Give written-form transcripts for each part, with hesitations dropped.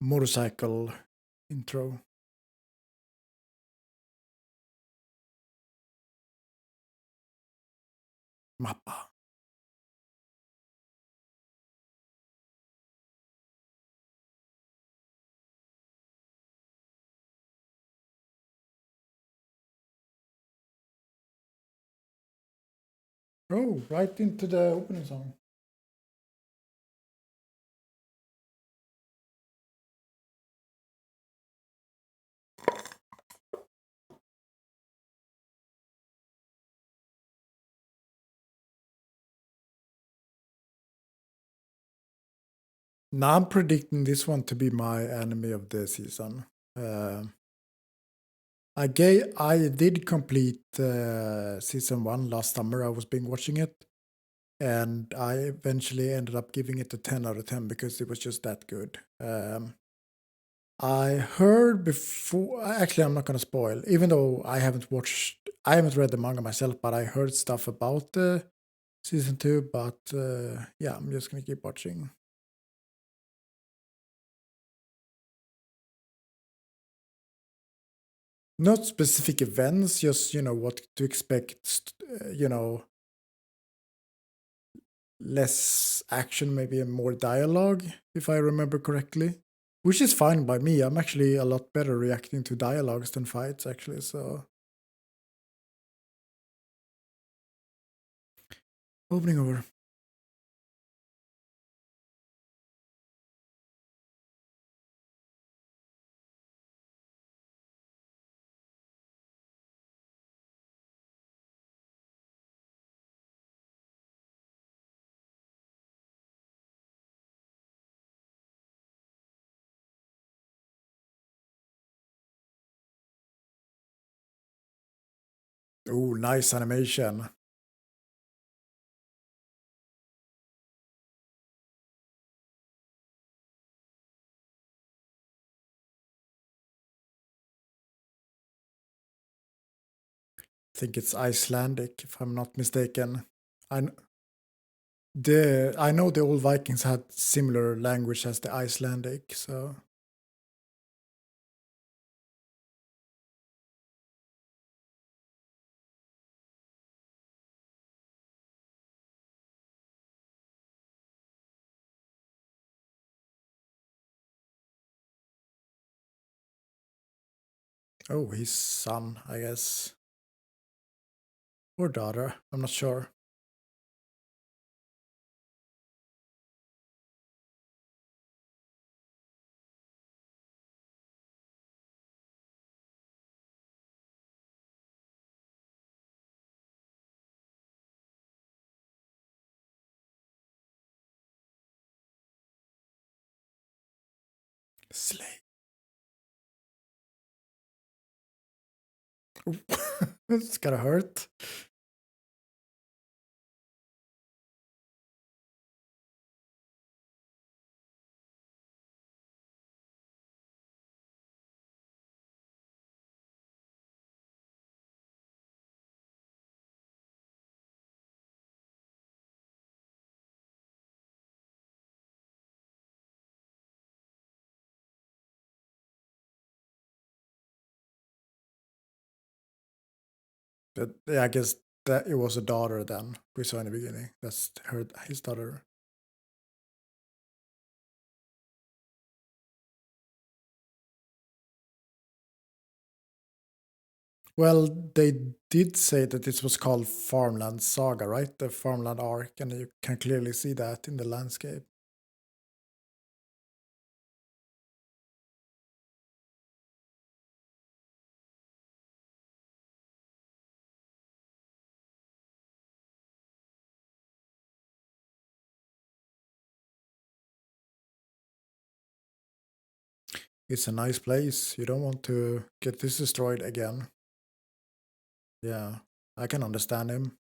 motorcycle intro. Mappa. Oh, right into the opening song. Now I'm predicting this one to be my anime of the season. I did complete season 1 last summer. I was binge watching it, and I eventually ended up giving it a 10 out of 10 because it was just that good. I heard before. Actually, I'm not gonna spoil, even though I haven't read the manga myself, but I heard stuff about the season 2. But yeah, I'm just gonna keep watching. Not specific events, just what to expect. Less action, maybe more dialogue, if I remember correctly. Which is fine by me. I'm actually a lot better reacting to dialogues than fights, actually. So opening over. Oh, nice animation. I think it's Icelandic, if I'm not mistaken. I I know the old Vikings had similar language as the Icelandic, so oh, his son, I guess, or daughter. I'm not sure. Slay. It's gotta hurt. But yeah, I guess that it was a daughter then we saw in the beginning. That's his daughter. Well, they did say that this was called Farmland Saga, right? The Farmland arc, and you can clearly see that in the landscape. It's a nice place. You don't want to get this destroyed again. Yeah, I can understand him.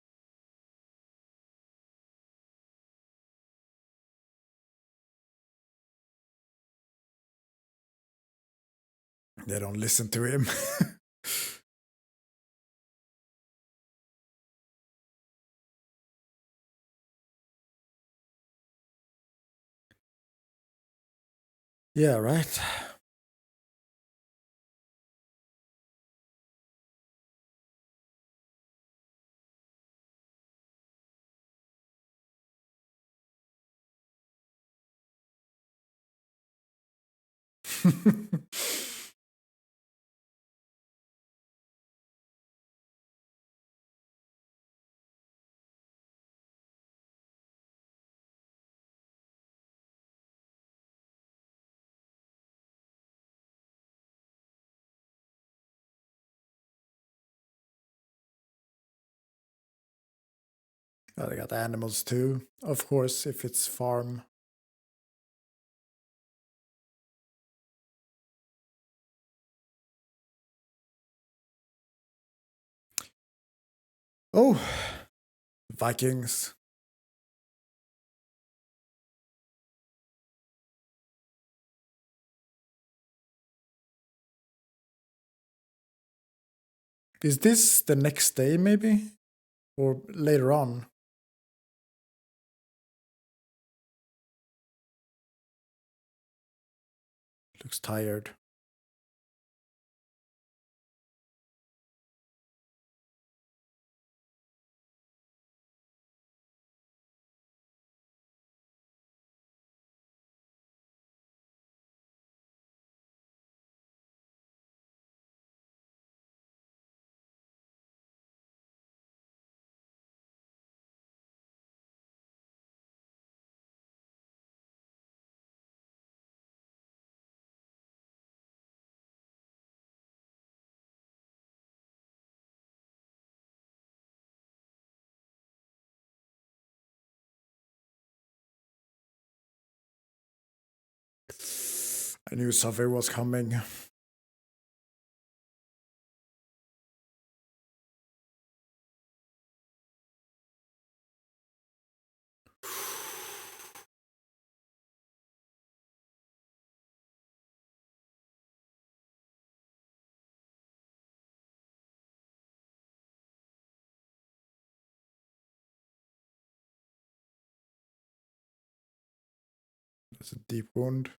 They don't listen to him. Yeah, right. I got animals too, of course, if it's farm. Oh, Vikings. Is this the next day, maybe? Or later on? Looks tired. I knew something was coming. That's a deep wound.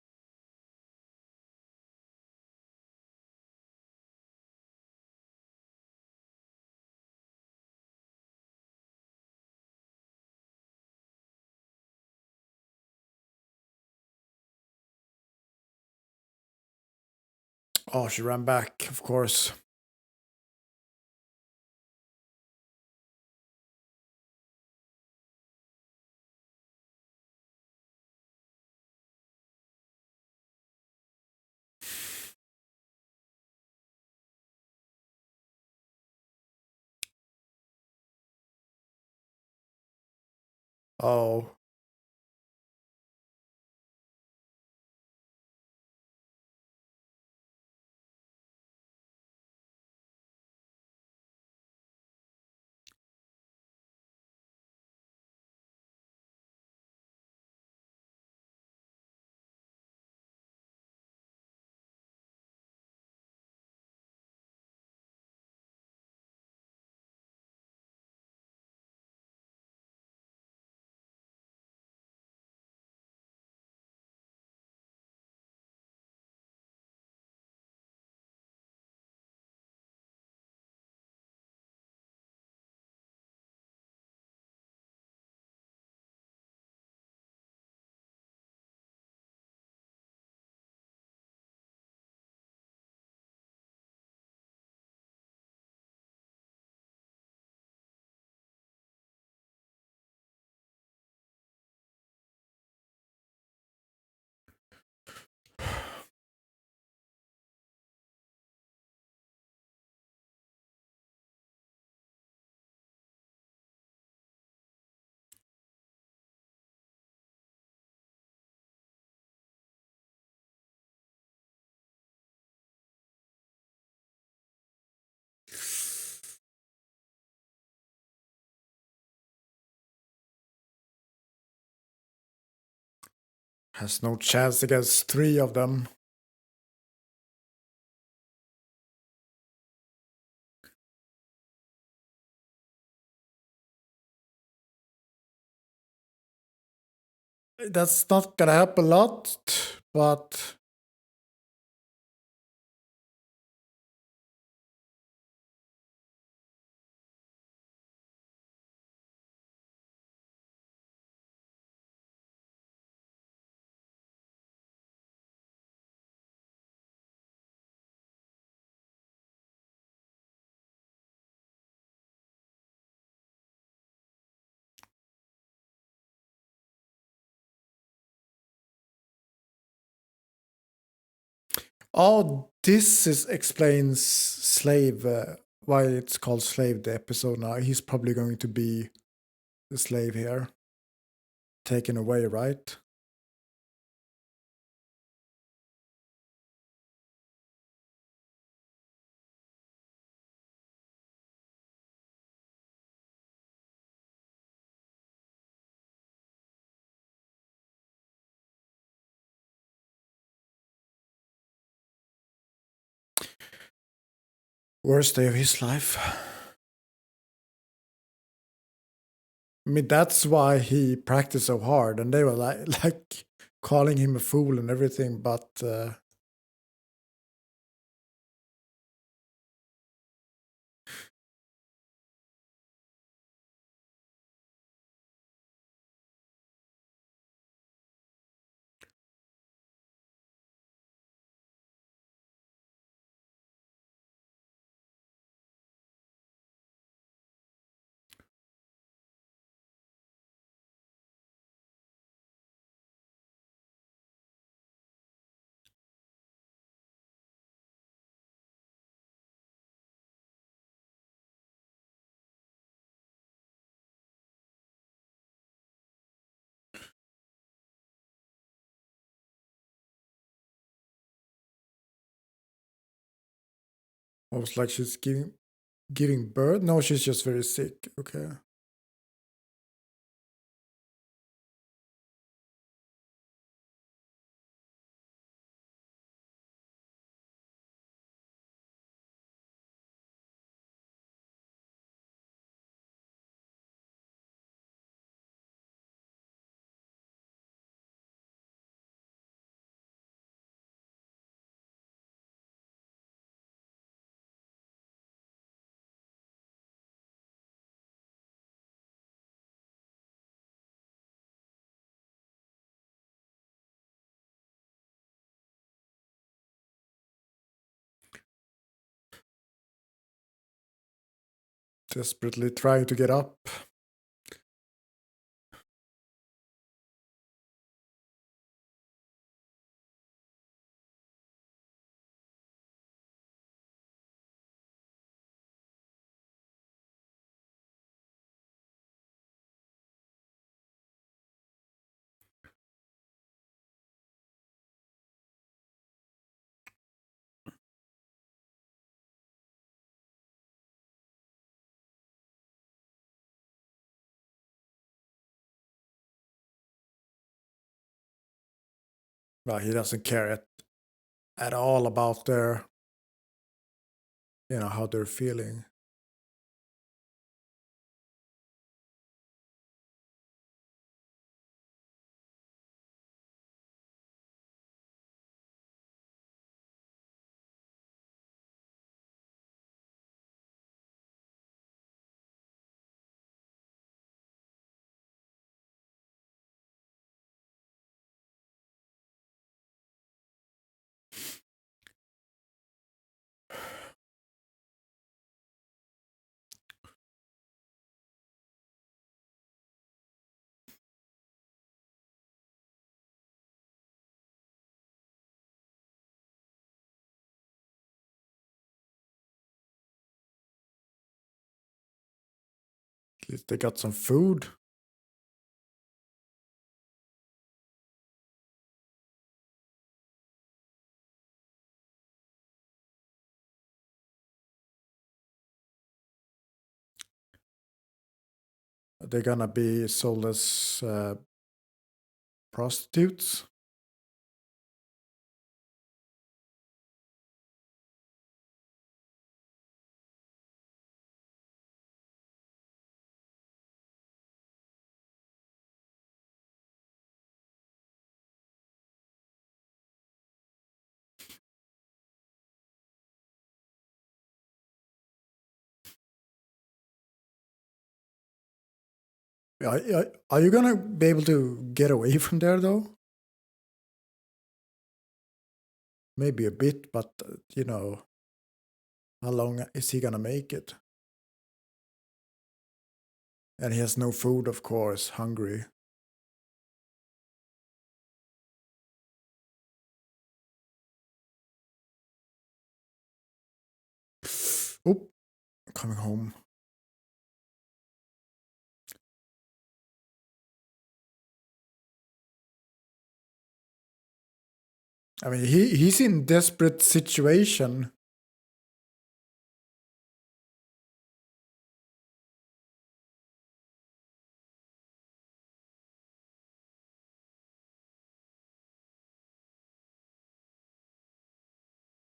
Oh, she ran back, of course. Oh. Has no chance against 3 of them. That's not gonna help a lot, but Oh, explains slave, why it's called slave, the episode now. He's probably going to be the slave here. Taken away, right? Worst day of his life. I mean, that's why he practiced so hard, and they were like calling him a fool and everything, but I was like, she's giving birth? No, she's just very sick. Okay. Desperately trying to get up. Well, he doesn't care at all about their, how they're feeling. At least they got some food. They're gonna be sold as prostitutes. Are you gonna be able to get away from there though? Maybe a bit, but how long is he gonna make it? And he has no food, of course, hungry. coming home. I mean, he's in desperate situation.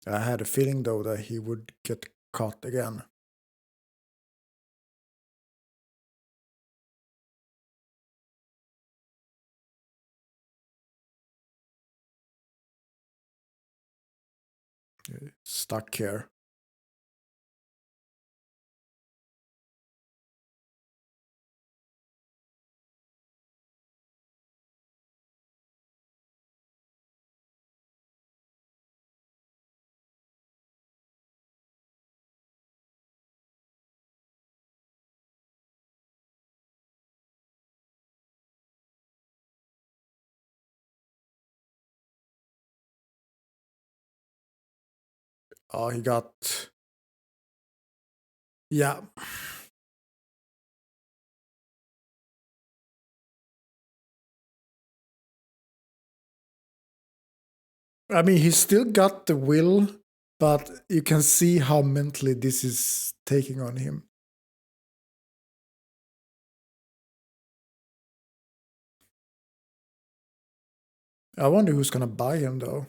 I had a feeling, though, that he would get caught again. Stuck here. Oh, he got... Yeah. I mean, he still got the will, but you can see how mentally this is taking on him. I wonder who's gonna buy him, though.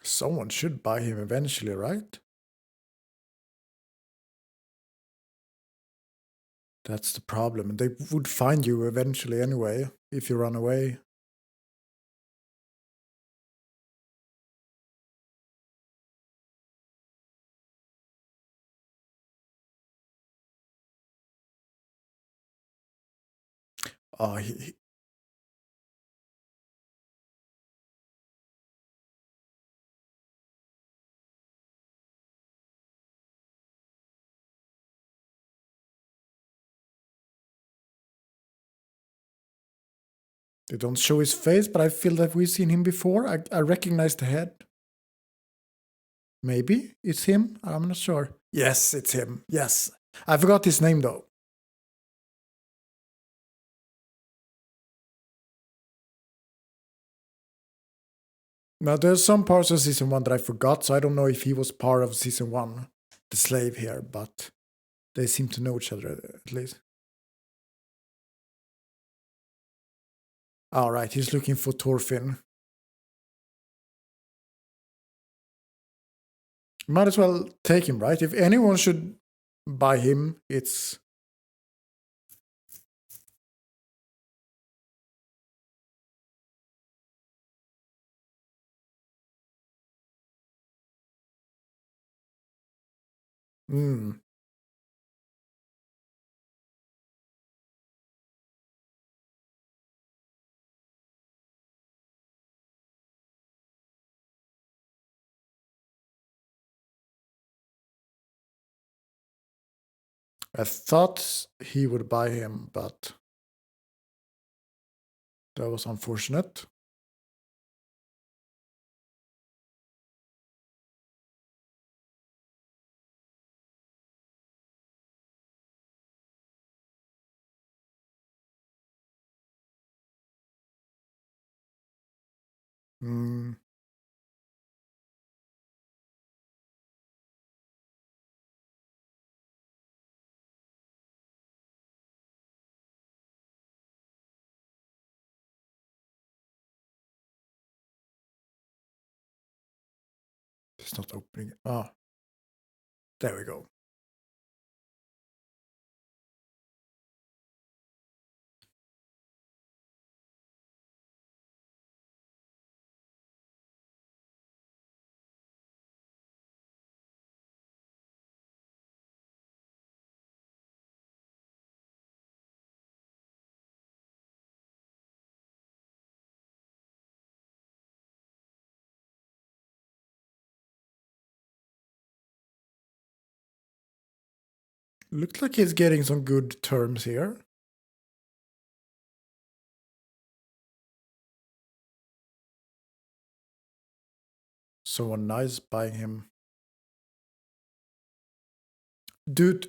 Someone should buy him eventually, right? That's the problem. They would find you eventually anyway, if you run away. Oh, they don't show his face, but I feel that we've seen him before. I recognize the head. Maybe it's him. I'm not sure. Yes, it's him. Yes. I forgot his name, though. Now, there's some parts of season 1 that I forgot, so I don't know if he was part of season 1, the slave here, but they seem to know each other at least. All right, he's looking for Thorfinn. Might as well take him, right? If anyone should buy him, it's... Hmm. I thought he would buy him, but that was unfortunate. Hmm. It's not opening. Oh, there we go. Looks like he's getting some good terms here. Someone nice buying him. Due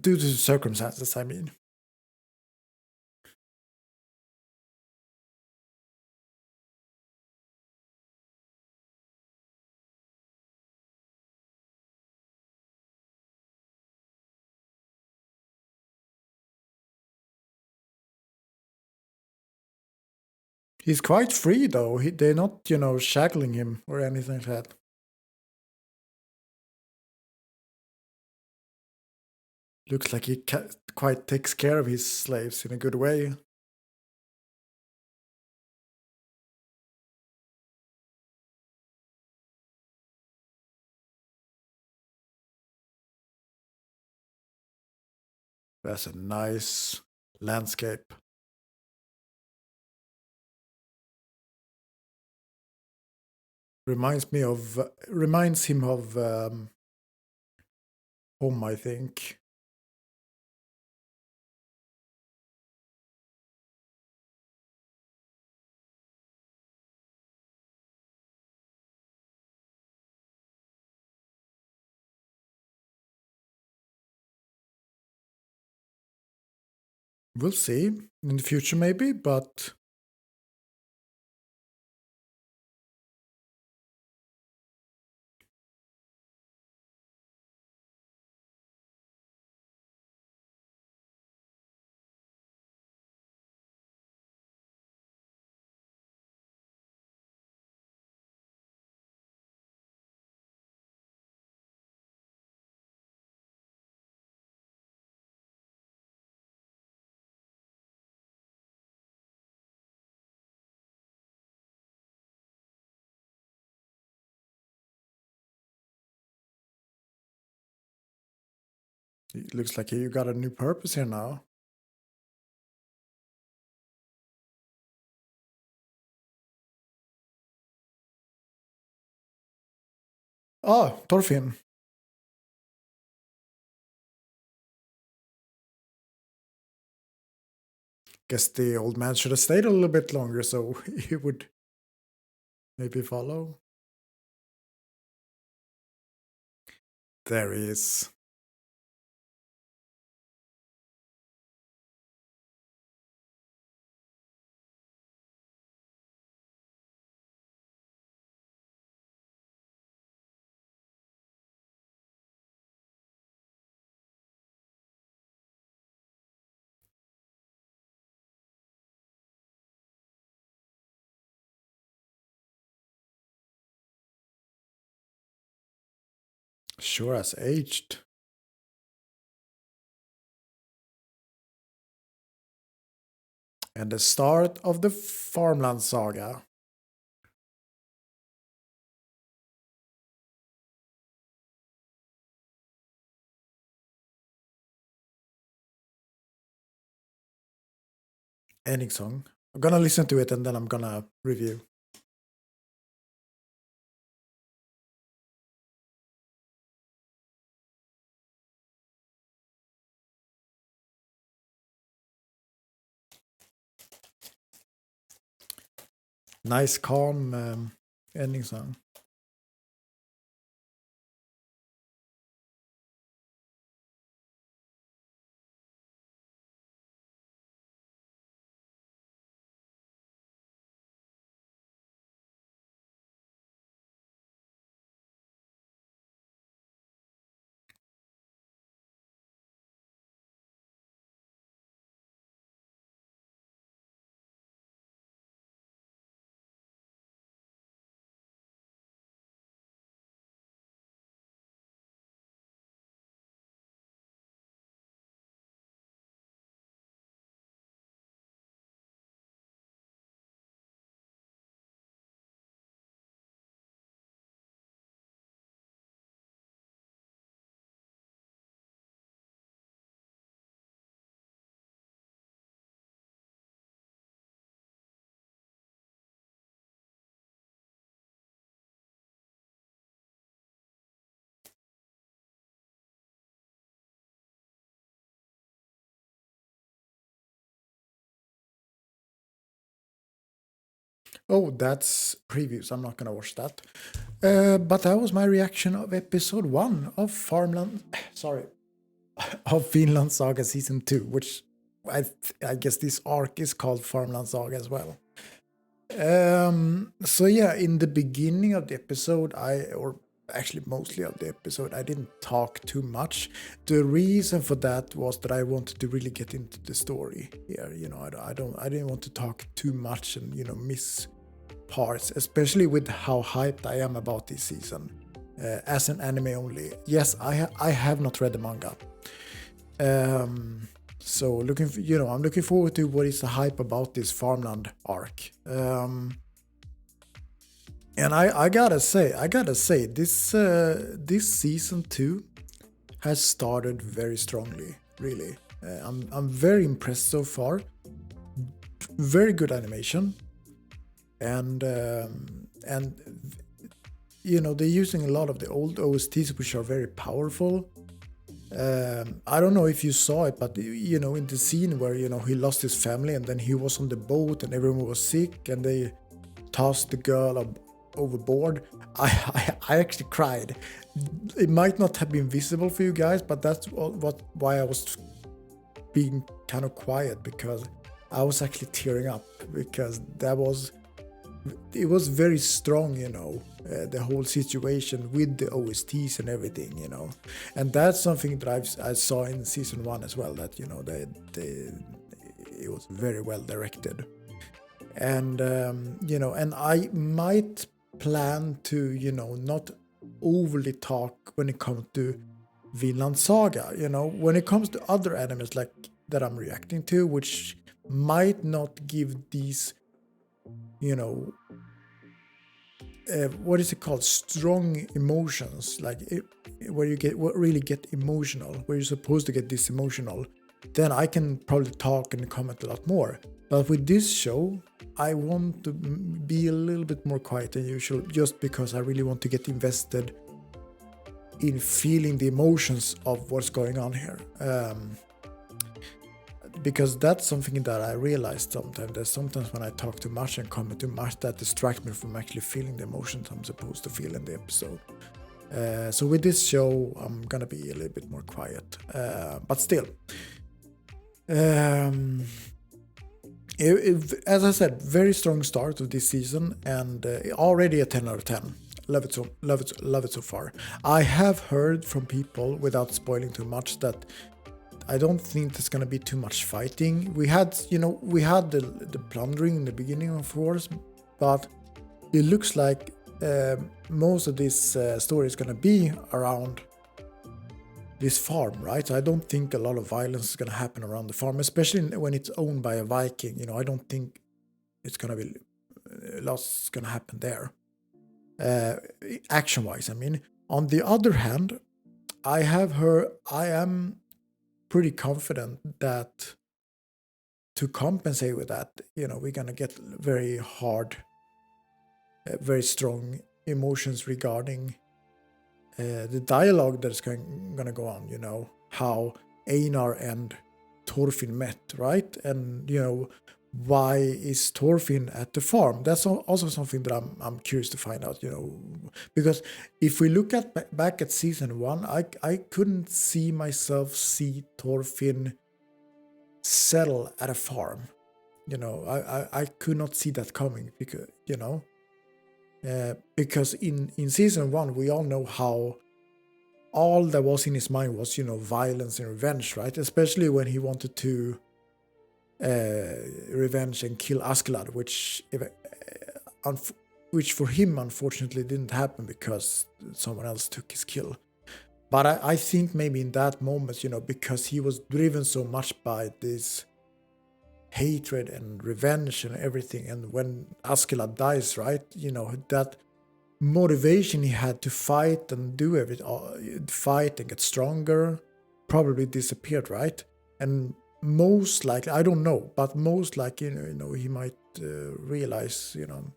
to circumstances, I mean. He's quite free though. They're not, shackling him or anything like that. Looks like he quite takes care of his slaves in a good way. That's a nice landscape. Reminds him of home, I think. We'll see in the future maybe, but it looks like you got a new purpose here now. Oh, Thorfinn. Guess the old man should have stayed a little bit longer so he would maybe follow. There he is. Sure has aged. And the start of the Farmland Saga. Ending song. I'm gonna listen to it and then I'm gonna review. Nice, calm ending song. Oh, that's previews. I'm not gonna watch that. But that was my reaction of episode 1 of Farmland. Sorry, of Vinland Saga season 2, which I guess this arc is called Farmland Saga as well. So yeah, in the beginning of the episode, or actually mostly of the episode, I didn't talk too much. The reason for that was that I wanted to really get into the story here. You know, I didn't want to talk too much and, you know, miss parts, especially with how hyped I am about this season. As an anime only, yes, I have not read the manga. So I'm looking forward to what is the hype about this Farmland arc. And I gotta say, this season 2 has started very strongly. Really, I'm very impressed so far. Very good animation, and you know, they're using a lot of the old OSTs, which are very powerful. I don't know if you saw it, but you know, in the scene where, you know, he lost his family and then he was on the boat and everyone was sick and they tossed the girl overboard, I actually cried. It might not have been visible for you guys, but that's why I was being kind of quiet, because I was actually tearing up, because it was very strong, you know, the whole situation with the OSTs and everything, you know. And that's something that I saw in season 1 as well, that, you know, it was very well directed. And, you know, and I might plan to, you know, not overly talk when it comes to Vinland Saga, you know, when it comes to other animes like that I'm reacting to, which might not give these, you know, what is it called? Strong emotions, like where you really get emotional, where you're supposed to get this emotional, then I can probably talk and comment a lot more. But with this show, I want to be a little bit more quiet than usual, just because I really want to get invested in feeling the emotions of what's going on here. Because that's something that I realized sometimes, that sometimes when I talk too much and comment too much, that distracts me from actually feeling the emotions I'm supposed to feel in the episode. So with this show, I'm gonna be a little bit more quiet, but still. As I said, very strong start of this season, and already a 10 out of 10. Love it so far. I have heard from people, without spoiling too much, that I don't think there's gonna be too much fighting. We had the plundering in the beginning, of course, but it looks like most of this story is gonna be around this farm, right? So I don't think a lot of violence is gonna happen around the farm, especially when it's owned by a Viking. You know, I don't think it's gonna be lots gonna happen there, action-wise. I mean, on the other hand, I am pretty confident that to compensate with that, you know, we're gonna get very hard, very strong emotions regarding the dialogue that's gonna go on. You know, how Einar and Thorfinn met, right? And, you know, why is Thorfinn at the farm? That's also something that I'm curious to find out, you know, because if we look back at season 1, I couldn't see myself see Thorfinn settle at a farm. You know, I could not see that coming, because, you know, because in season 1 we all know how all that was in his mind was, you know, violence and revenge, right? Especially when he wanted to revenge and kill Askeladd, which for him unfortunately didn't happen because someone else took his kill. But I think maybe in that moment, you know, because he was driven so much by this hatred and revenge and everything, and when Askeladd dies, right, you know, that motivation he had to fight and do everything, fight and get stronger, probably disappeared, right? And most likely, I don't know, but most likely, you know, he might realize, you know,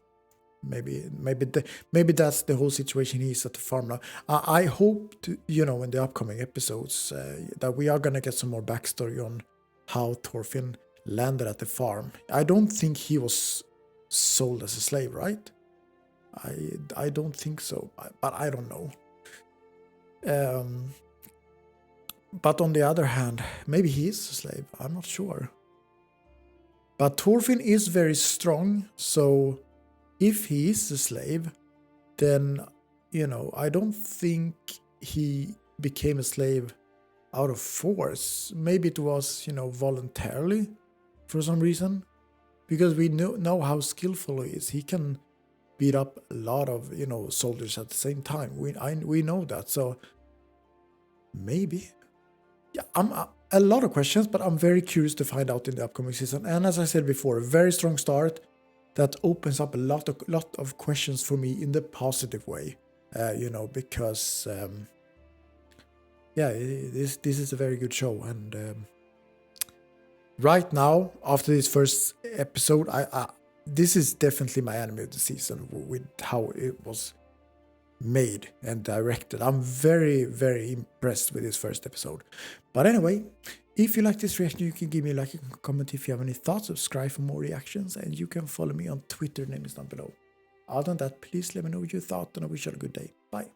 maybe that's the whole situation he's at the farm now. I hope to, you know, in the upcoming episodes that we are gonna get some more backstory on how Thorfinn landed at the farm. I don't think he was sold as a slave, right? I don't think so, but I don't know. But on the other hand, maybe he is a slave. I'm not sure. But Thorfinn is very strong, so if he is a slave, then, you know, I don't think he became a slave out of force. Maybe it was, you know, voluntarily for some reason, because we know how skillful he is. He can beat up a lot of, you know, soldiers at the same time. We know that, so maybe. Yeah, a lot of questions, but I'm very curious to find out in the upcoming season. And as I said before, a very strong start that opens up a lot of questions for me in the positive way. You know, because yeah, this is a very good show, and right now, after this first episode, this is definitely my anime of the season with how it was made and directed. I'm very, very impressed with this first episode. But anyway, if you like this reaction, you can give me a like and comment if you have any thoughts. Subscribe for more reactions, and you can follow me on Twitter, name is down below. Other than that, please let me know what you thought, and I wish you a good day. Bye.